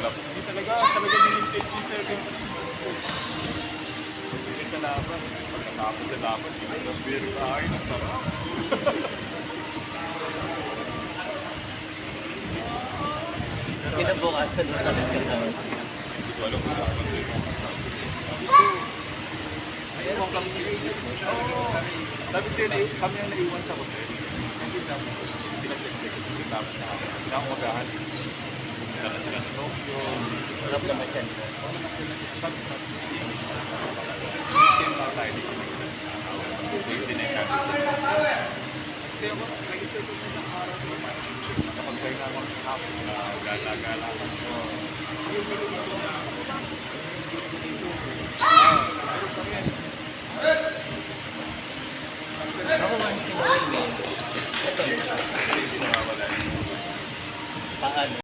Hindi talaga nilintake ni Sir yung hindi sa laban. Pagkatapos sa laban, hindi ko beer kain, ang sarap. Kinabukasan mo sa nagkakaroon. Hindi ko alam kung saan ko yung masasabi. Ayun kami naisip mo. Sabi ko sa'yo, kami ang naiwan sa hotel. Kasi sila sa executive dapat sa akin. Hindi ako magahan. Punta na sila ng Tokyo. Sarap naman siya. Ano na sila sabi sa system na tayo dito ng isa. Hindi na yung kasi ako, nag-stay ko sa isang araw ko naman. Nakapagpahinga ako ng hapon na gala-gala ako. Ako man si Noel. Hindi nawawala. Paano?